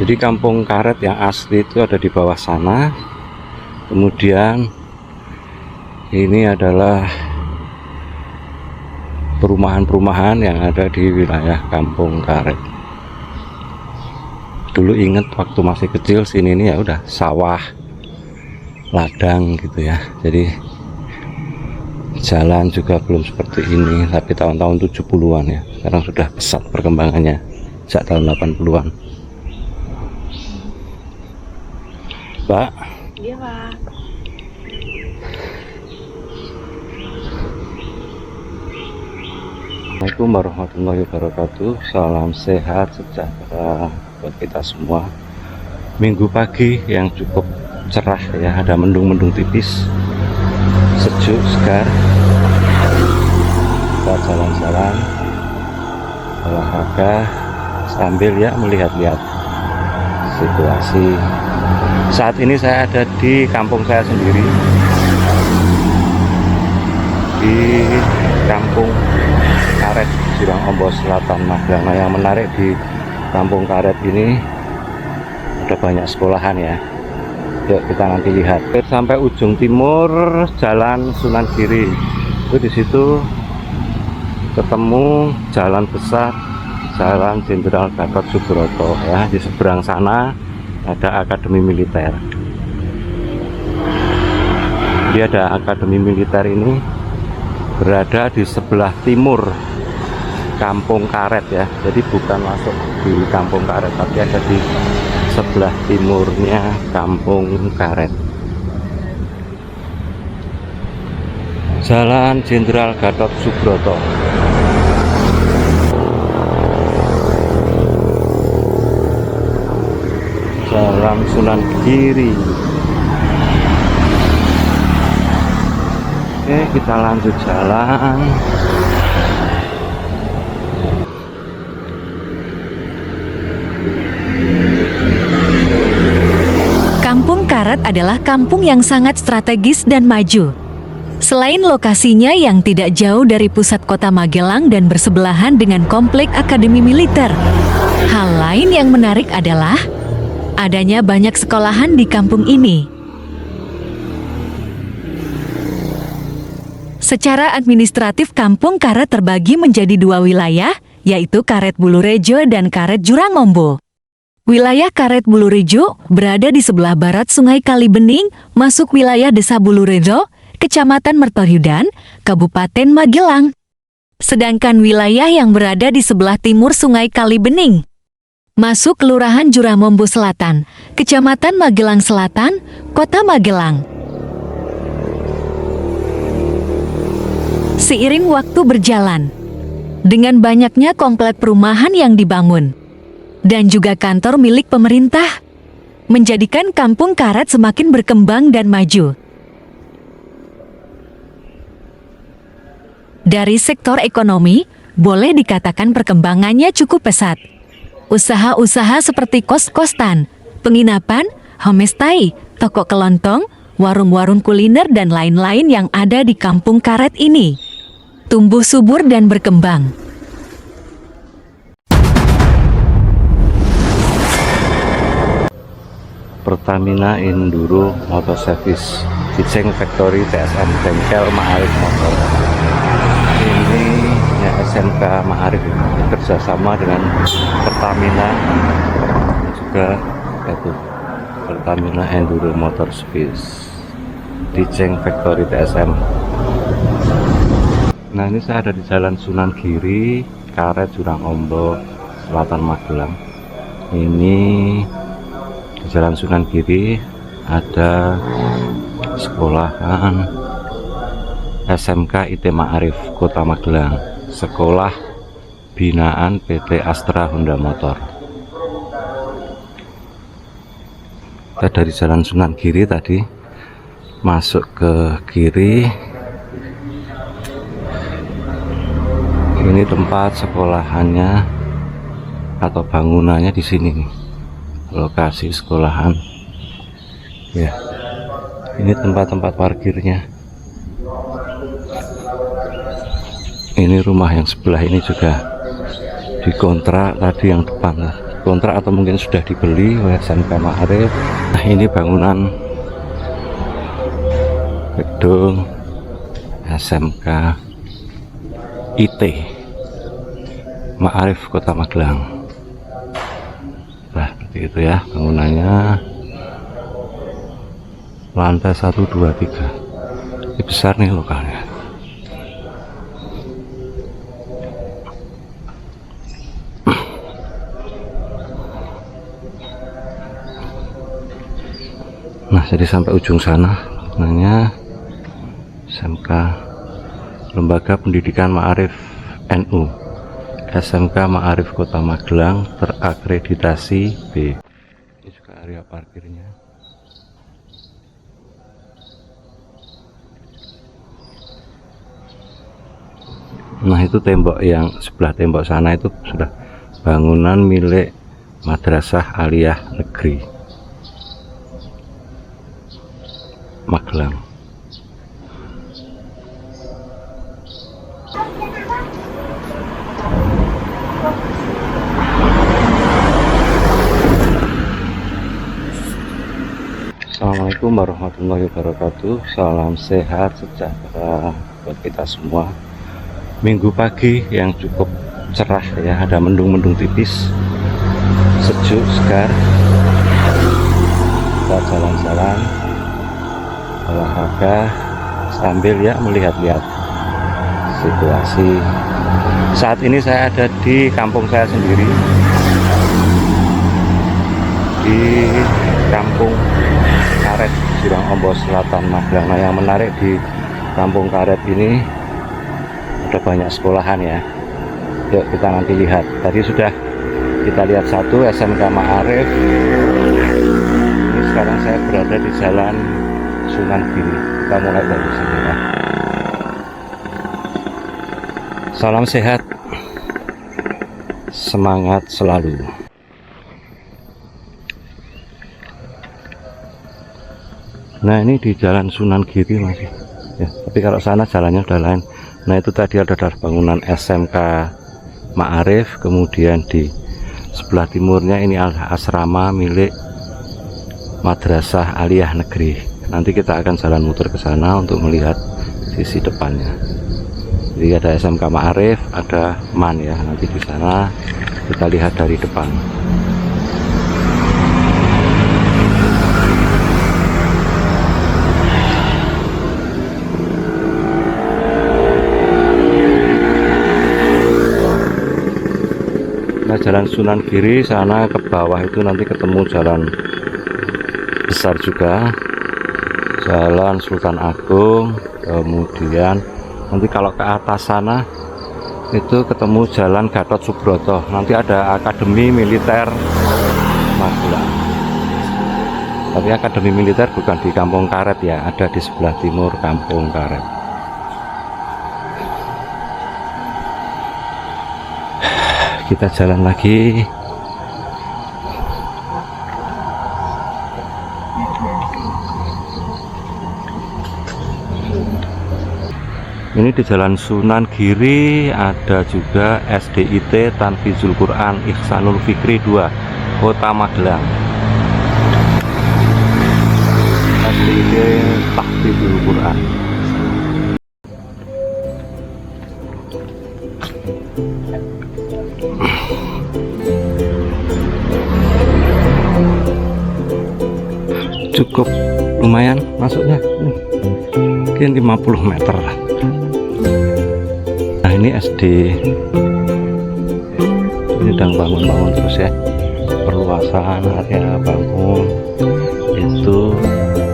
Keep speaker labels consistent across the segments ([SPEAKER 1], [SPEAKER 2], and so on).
[SPEAKER 1] Jadi kampung karet yang asli itu ada di bawah sana. Kemudian ini adalah perumahan-perumahan yang ada di wilayah kampung karet. Dulu inget waktu masih kecil sini ini ya udah sawah, ladang gitu ya. Jadi jalan juga belum seperti ini, tapi tahun-tahun 70-an ya. Sekarang sudah pesat perkembangannya sejak tahun 80-an. Pak.
[SPEAKER 2] Iya, Pak.
[SPEAKER 1] Assalamualaikum warahmatullahi wabarakatuh. Salam sehat sejahtera buat kita semua. Minggu pagi yang cukup cerah ya, ada mendung-mendung tipis, sejuk, segar. Kita jalan-jalan, olahraga sambil ya melihat-lihat situasi. Saat ini saya ada di kampung saya sendiri, di kampung karet Jurang Ombo Selatan, Magelang. Nah, yang menarik di kampung karet ini ada banyak sekolahan ya. Yuk kita nanti lihat. Sampai ujung timur Jalan Sunan Giri. Itu di situ ketemu jalan besar, Jalan Jenderal Gatot Subroto ya. Di seberang sana ada Akademi Militer. Dia ada Akademi Militer ini berada di sebelah timur kampung karet ya. Jadi bukan masuk di kampung karet, tapi ada di sebelah timurnya kampung karet. Jalan Jenderal Gatot Subroto. Jalan Sunan Giri. Oke, kita lanjut jalan.
[SPEAKER 3] Kampung Karet adalah kampung yang sangat strategis dan maju. Selain lokasinya yang tidak jauh dari pusat kota Magelang dan bersebelahan dengan komplek Akademi Militer, hal lain yang menarik adalah adanya banyak sekolahan di kampung ini. Secara administratif, kampung Karet terbagi menjadi dua wilayah, yaitu Karet Bulurejo dan Karet Jurang Ombo. Wilayah Karet Bulurejo berada di sebelah barat Sungai Kalibening, masuk wilayah Desa Bulurejo, Kecamatan Mertoyudan, Kabupaten Magelang. Sedangkan wilayah yang berada di sebelah timur Sungai Kalibening masuk Kelurahan Jurangombo Selatan, Kecamatan Magelang Selatan, Kota Magelang. Seiring waktu berjalan, dengan banyaknya komplek perumahan yang dibangun, dan juga kantor milik pemerintah, menjadikan kampung karet semakin berkembang dan maju. Dari sektor ekonomi, boleh dikatakan perkembangannya cukup pesat. Usaha-usaha seperti kos-kosan, penginapan, homestay, toko kelontong, warung-warung kuliner dan lain-lain yang ada di kampung karet ini tumbuh subur dan berkembang.
[SPEAKER 1] Pertamina Enduro Motor Service, Ciceng Factory TSM, bengkel Ma'arif Motor. Ini ya SMK Ma'arif bekerja sama dengan Pertamina, juga itu Pertamina Enduro Motor Service, Ciceng Factory TSM. Nah, ini saya ada di Jalan Sunan Giri, Karet Jurang Ombo Selatan, Magelang. Ini di Jalan Sunan Giri ada sekolahan SMK IT Ma'arif Kota Magelang, sekolah binaan PT Astra Honda Motor. Kita dari Jalan Sunan Giri tadi masuk ke kiri. Ini tempat sekolahannya atau bangunannya di sini nih. Lokasi sekolahan. Ya. Ini tempat-tempat parkirnya. Ini rumah yang sebelah ini juga dikontrak tadi yang depan lah. kontrak atau mungkin sudah dibeli oleh SMK Ma'arif. Nah, ini bangunan gedung SMK IT Ma'arif Kota Magelang. Nah, seperti itu ya bangunannya, lantai 1, 2, 3. Ini besar nih lokalnya. Nah, jadi sampai ujung sana namanya SMK Lembaga Pendidikan Ma'arif NU, SMK Ma'arif Kota Magelang terakreditasi B. Ini juga area parkirnya. Nah, itu tembok yang sebelah tembok sana itu sudah bangunan milik Madrasah Aliyah Negeri Magelang. Assalamualaikum warahmatullahi wabarakatuh. Salam sehat sejahtera buat kita semua. Minggu pagi yang cukup cerah ya, ada mendung-mendung tipis, sejuk, segar. Kita jalan-jalan olahraga sambil ya melihat-lihat situasi. Saat ini saya ada di kampung saya sendiri, di Kampung Karet, Jurang Ombos Selatan, Magelang. Nah, yang menarik di Kampung Karet ini ada banyak sekolahan ya. Yuk kita nanti lihat. Tadi sudah kita lihat satu, SMK Ma'arif. Ini sekarang saya berada di Jalan Sunan Giri. Kita mulai dari sini ya. Salam sehat, semangat selalu. Nah, ini di Jalan Sunan Giri masih ya, tapi kalau sana jalannya udah lain. Nah, itu tadi ada bangunan SMK Ma'arif, kemudian di sebelah timurnya ini asrama milik Madrasah Aliyah Negeri. Nanti kita akan jalan muter ke sana untuk melihat sisi depannya. Jadi ada SMK Ma'arif, ada MAN ya. Nanti di sana kita lihat dari depan. Nah, Jalan Sunan Giri sana ke bawah itu nanti ketemu jalan besar juga, Jalan Sultan Agung. Kemudian nanti kalau ke atas sana itu ketemu Jalan Gatot Subroto. Nanti ada Akademi Militer Magelang. Tapi Akademi Militer bukan di Kampung Karet ya, ada di sebelah timur Kampung Karet. Kita jalan lagi. Ini di Jalan Sunan Giri ada juga SDIT Tanfizul Quran Ihsanul Fikri 2 Kota Magelang. SDIT Tanfizul Quran. Cukup lumayan masuknya, mungkin 50 meter. Nah, ini SD ini sedang bangun-bangun terus ya, perluasan area bangun. Itu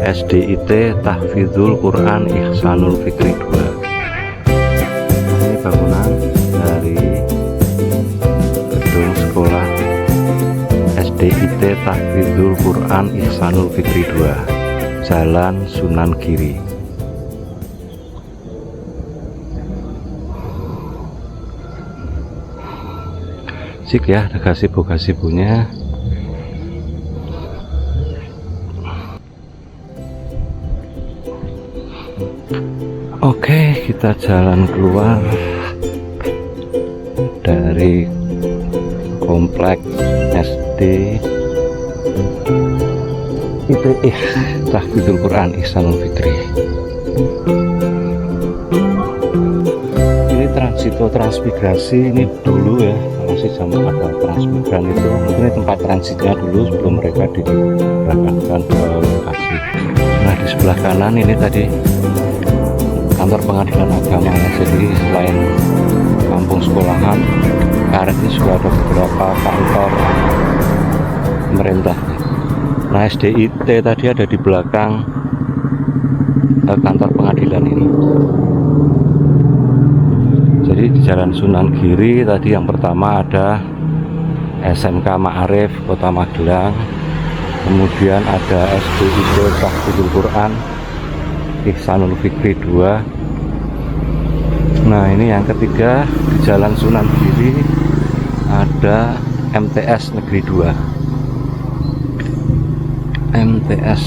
[SPEAKER 1] SDIT Tahfidzul Quran Ihsanul Fikri 2. Nah, ini bangunan dari gedung sekolah SDIT Tahfidzul Quran Ihsanul Fikri 2, Jalan Sunan Giri. Sik ya, ada gazebo-gazebonya. Oke, kita jalan keluar dari komplek SD ITE Tahfidzul Quran Ihsanul Fikri. Ini transito transmigrasi, ini dulu ya, masih zaman ada transmigran itu, ini tempat transitnya dulu sebelum mereka diberangkatkan ke lokasi. Nah di sebelah kanan ini tadi kantor pengadilan agama ya. Jadi selain kampung sekolahan, Karet ini juga ada beberapa kantor pemerintah. Nah SDIT tadi ada di belakang kantor pengadilan ini. Jadi di Jalan Sunan Giri tadi yang pertama ada SMK Ma'arif Kota Magelang, kemudian ada SDIT Tahfidzul Quran Ihsanul Fikri 2. Nah ini yang ketiga di Jalan Sunan Giri ada MTS Negeri 2. MTS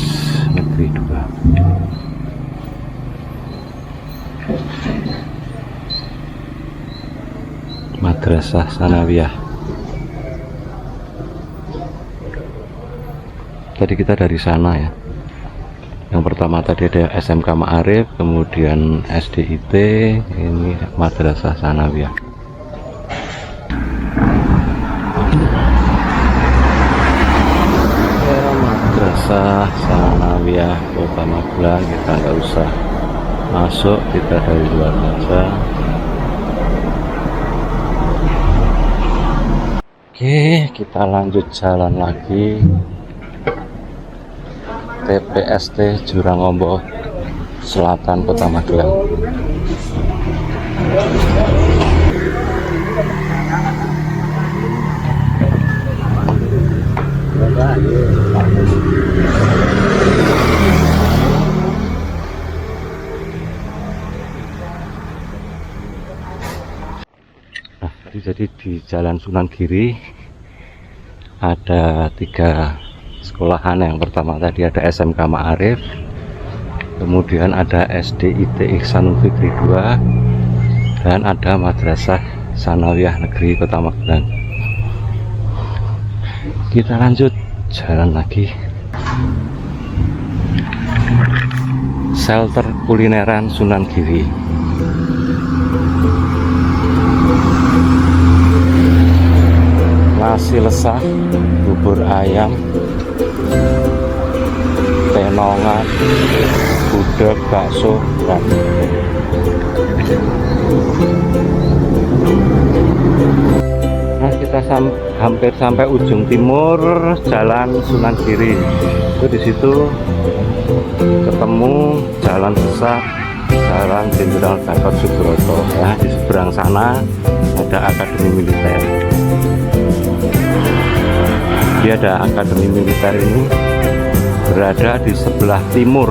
[SPEAKER 1] Negeri 2. Madrasah Sanawiyah. Tadi kita dari sana ya. Yang pertama tadi ada SMK Ma'arif, kemudian SDIT, ini Madrasah Sanawiyah. Ya, Madrasah Sanawiyah Kota Magelang, kita nggak usah masuk, kita dari luar saja. Oke, kita lanjut jalan lagi. TPST Jurangombo Selatan Kota Magelang. Nah, jadi di Jalan Sunan Giri ada 3 sekolahan. Yang pertama tadi ada SMK Ma'arif, kemudian ada SDIT Ihsanul Fikri 2, dan ada Madrasah Sanawiyah Negeri Kota Magelang. Kita lanjut jalan lagi. Shelter kulineran Sunan Giri. Nasi lesak, bubur ayam, penongan, gudeg, bakso, dan nah kita hampir sampai ujung timur Jalan Sunan Giri. Itu di situ ketemu jalan besar, Jalan Jenderal Gatot Subroto ya. Di seberang sana ada Akademi Militer. Dia ada Akademi Militer ini berada di sebelah timur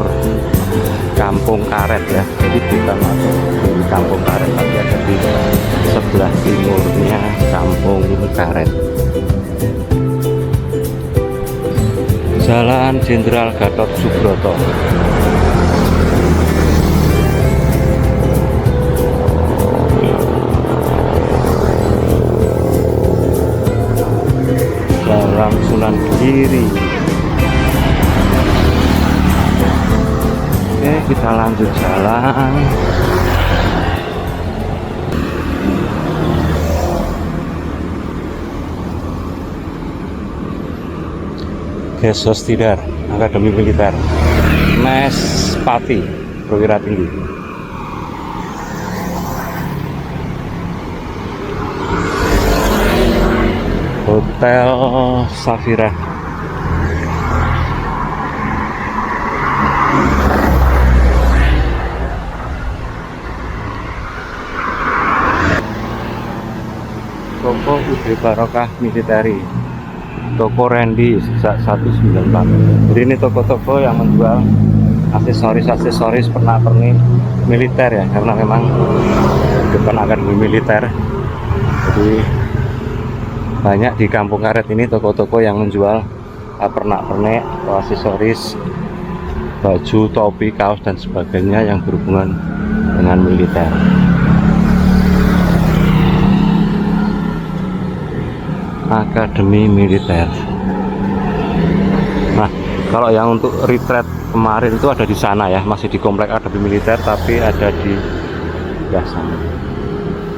[SPEAKER 1] Kampung Karet ya. Jadi kita masuk di Kampung Karet, tapi ada di sebelah timurnya Kampung Karet. Jalan Jenderal Gatot Subroto. Jalan Sunan Giri. Oke, kita lanjut jalan. Gesos Tidar, Akademi Militer, Mes Pati, Perwira Tinggi. Hotel Safira. Toko UD Barokah Militeri, toko Randy 194. Jadi ini toko-toko yang menjual aksesoris-aksesoris pernak-pernik militer ya, karena memang depan Akademi Militer. Jadi banyak di Kampung Karet ini toko-toko yang menjual pernak-pernik atau aksesoris, baju, topi, kaos dan sebagainya yang berhubungan dengan militer. Akademi Militer. Nah, kalau yang untuk retreat kemarin itu ada di sana ya, masih di komplek Akademi Militer, tapi ada di sana.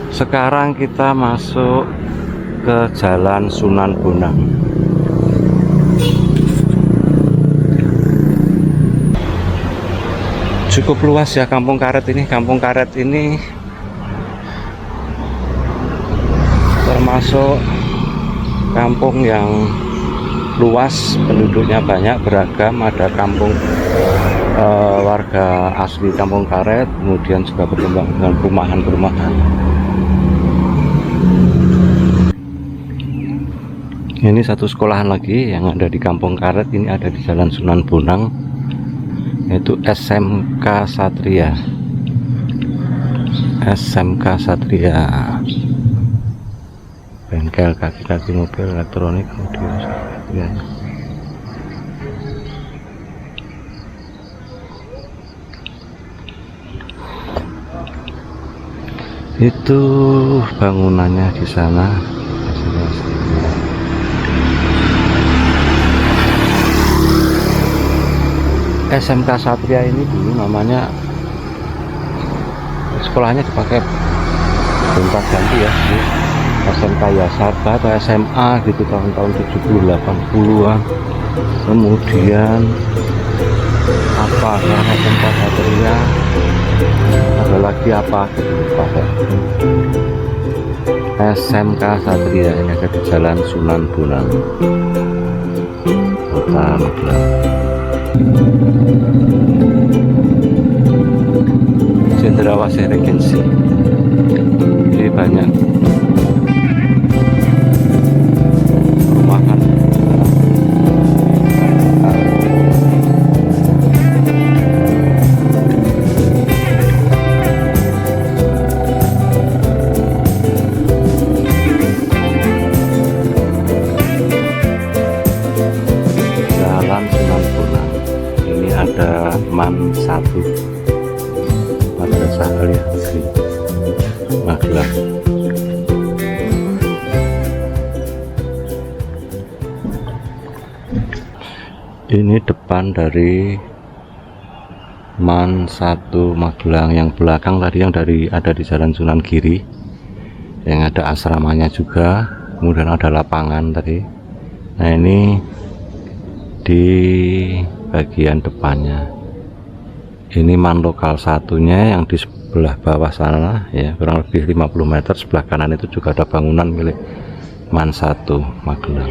[SPEAKER 1] Sekarang kita masuk ke Jalan Sunan Bonang. Cukup luas ya Kampung Karet ini. Kampung Karet ini termasuk kampung yang luas, penduduknya banyak, beragam. Ada kampung warga asli Kampung Karet, kemudian juga berkembang dengan perumahan-perumahan. Ini satu sekolahan lagi yang ada di Kampung Karet, ini ada di Jalan Sunan Bonang, yaitu SMK Satria. SMK Satria. Bengkel kaki-kaki mobil elektronik, kemudian ya. Itu bangunannya di sana. SMK Satria ini dulu namanya, sekolahnya dipakai gonta ganti ya, SMK Yasarba atau SMA gitu tahun-tahun 70 80-an. Kemudian apa ya, SMK Satria, ada lagi apa gitu lupa ya. SMK Satria ini ada di Jalan Sunan Bonang, Kota Magelang. Cendrawasih Regency. Ini banyak perumahan. Jalan Sunan Bonang. Ini ada MAN 1, Madrasah Aliyah Negeri Magelang. Ini depan dari MAN 1 Magelang. Yang belakang tadi yang ada di Jalan Sunan Giri, yang ada asramanya juga, kemudian ada lapangan tadi. Nah, ini di bagian depannya. Ini MAN lokal satunya yang di sebelah bawah sana ya, kurang lebih 50 meter sebelah kanan itu juga ada bangunan milik MAN 1 Magelang.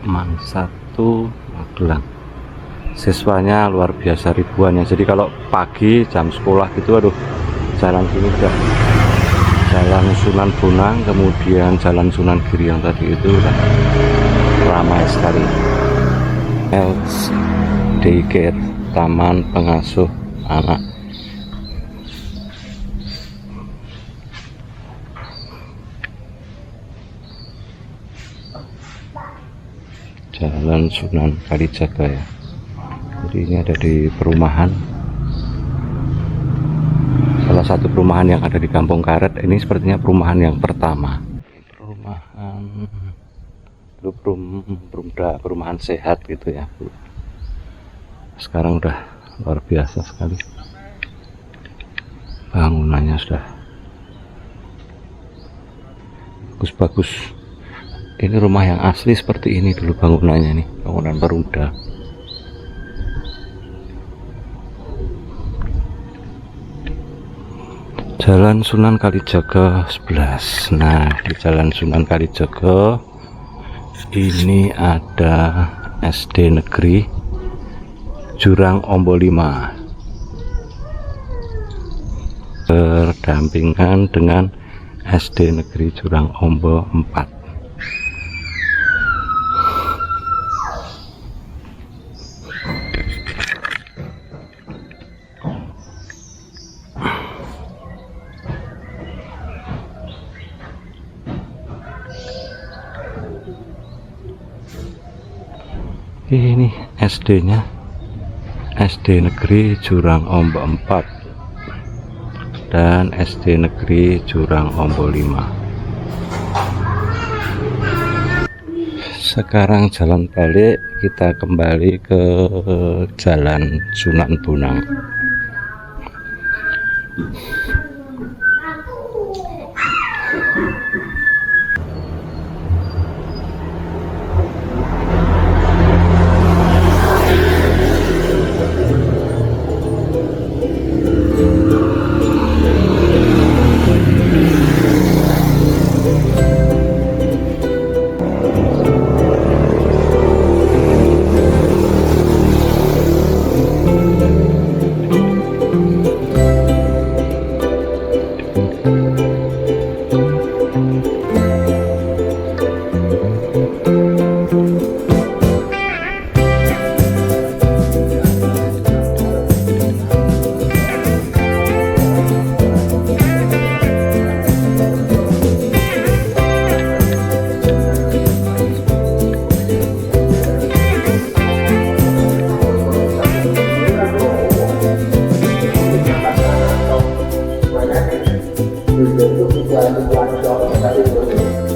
[SPEAKER 1] MAN 1 Magelang. Siswanya luar biasa ribuannya. Jadi kalau pagi jam sekolah gitu, aduh, jalan sini udah Jalan Sunan Bonang, kemudian Jalan Sunan Giri yang tadi itu udah ramai sekali. Daycare, taman pengasuh anak. Jalan Sunan Kalijaga ya. Jadi ini ada di perumahan, salah satu perumahan yang ada di Kampung Karet. Ini sepertinya perumahan yang pertama, perumahan sehat gitu ya. Sekarang udah luar biasa sekali, bangunannya sudah bagus-bagus. Ini rumah yang asli seperti ini dulu bangunannya nih, bangunan Peruda. Jalan Sunan Kalijaga 11. Nah, di Jalan Sunan Kalijaga ini ada SD Negeri Jurang Ombo 5 berdampingan dengan SD Negeri Jurang Ombo 4. Ini SD-nya, SD Negeri Jurang Ombo 4 dan SD Negeri Jurang Ombo 5. Sekarang jalan balik, kita kembali ke Jalan Sunan Bonang.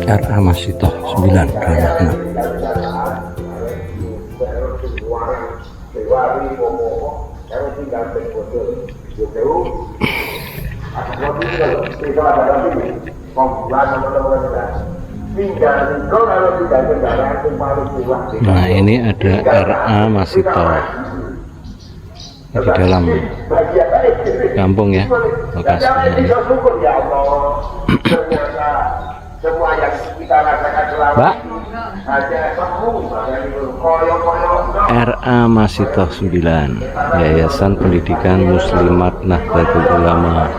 [SPEAKER 1] RA Masito 9 Granatna. Nah, ini ada RA Masito di dalam kampung ya, lokasinya.
[SPEAKER 2] Semua yang kita rasakan selama
[SPEAKER 1] Mbak,
[SPEAKER 2] ada
[SPEAKER 1] RA Masito 9, Yayasan Pendidikan Muslimat Nahdlatul Ulama,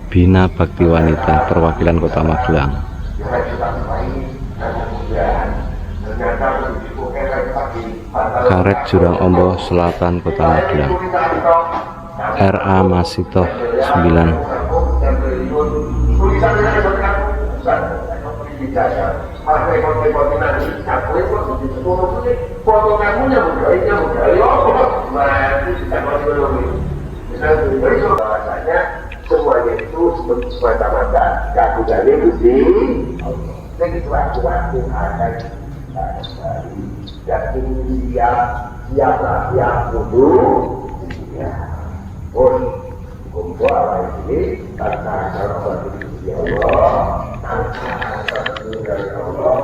[SPEAKER 1] Bina Bakti Wanita, Perwakilan Kota Magelang. Karet Jurang Ombo Selatan, Kota Magelang. RA Masito 9.
[SPEAKER 2] Semuanya itu semata-mata kagugan itu waktu-waktu akan dan siap dulu ya pun kumpul awal ini karena Allah ya Allah dari Allah